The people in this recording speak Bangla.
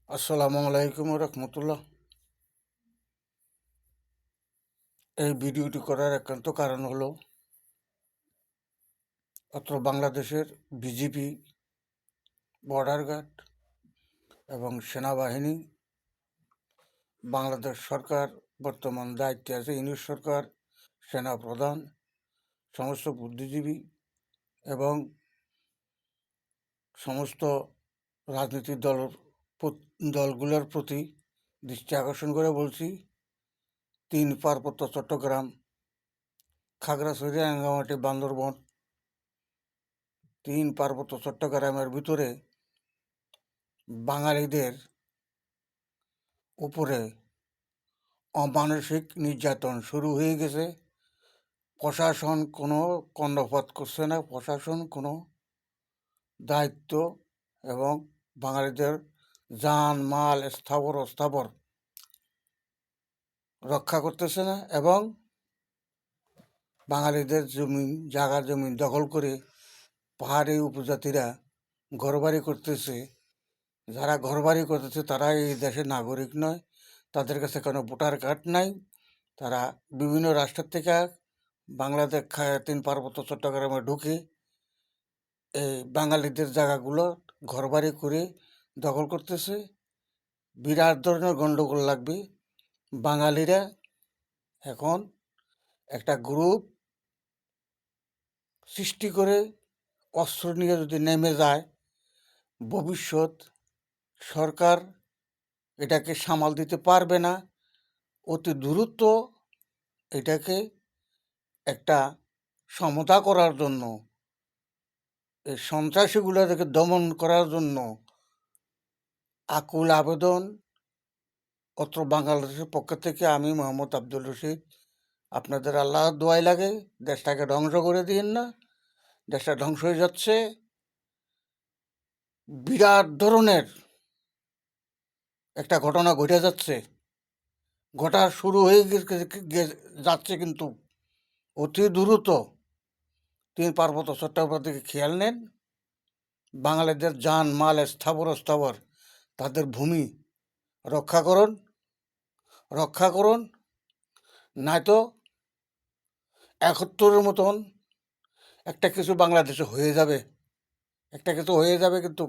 আসসালামু আলাইকুম রহমতুল্লাহ। এই ভিডিওটি করার একান্ত কারণ হলো অত্র বাংলাদেশের বিজিবি, বর্ডার গার্ড এবং সেনাবাহিনী, বাংলাদেশ সরকার বর্তমান দায়িত্বে আছে ইউনিট সরকার, সেনা প্রধান, সমস্ত বুদ্ধিজীবী এবং সমস্ত রাজনৈতিক দলগুলোর প্রতি দৃষ্টি আকর্ষণ করে বলছি, 3 পার্বত্য চট্টগ্রাম, খাগড়াছড়ি, রাঙ্গামাটি, বান্দরবন, 3 পার্বত্য চট্টগ্রামের ভিতরে বাঙালিদের উপরে অমানসিক নির্যাতন শুরু হয়ে গেছে। প্রশাসন কোনো কর্ণপাত করছে না, প্রশাসন কোনো দায়িত্ব এবং বাঙালিদের জান মাল স্থাবর অস্থাবর রক্ষা করতেছে না এবং বাঙালিদের জায়গা জমি দখল করে পাহাড়ি উপজাতিরা ঘরবাড়ি করতেছে। যারা ঘরবাড়ি করতেছে তারা এই দেশের নাগরিক নয়, তাদের কাছে কোনো ভোটার কার্ড নাই। তারা বিভিন্ন রাষ্ট্রের থেকে বাংলাদেশ 3 পার্বত্য চট্টগ্রামে ঢুকে এই বাঙালিদের জায়গাগুলো ঘরবাড়ি করে দখল করতেছে। বিরাট ধরনের গণ্ডগোল লাগবে। বাঙালিরা এখন একটা গ্রুপ সৃষ্টি করে অস্ত্র নিয়ে যদি নেমে যায়, ভবিষ্যৎ সরকার এটাকে সামাল দিতে পারবে না। অতি দ্রুত এটাকে একটা সমতা করার জন্য, এই সন্ত্রাসীগুলোকে দমন করার জন্য আকুল আবেদন অত্র বাংলাদেশের পক্ষ থেকে আমি মোহাম্মদ আব্দুল রশিদ। আপনাদের আল্লাহর দোয়াই লাগে, দেশটাকে ধ্বংস করে দিন না। দেশটা ধ্বংস হয়ে যাচ্ছে। বিরাট ধরনের একটা ঘটনা ঘটে যাচ্ছে, ঘটা শুরু হয়ে যাচ্ছে, কিন্তু অতি দ্রুত 3 পার্বত্য চট্টগ্রাম থেকে খেয়াল নেন। বাঙালিদের জান মাল স্থাবর অস্থাবর তাদের ভূমি রক্ষা করুন, নয়তো 71-এর মতন একটা কিছু বাংলাদেশে হয়ে যাবে, কিন্তু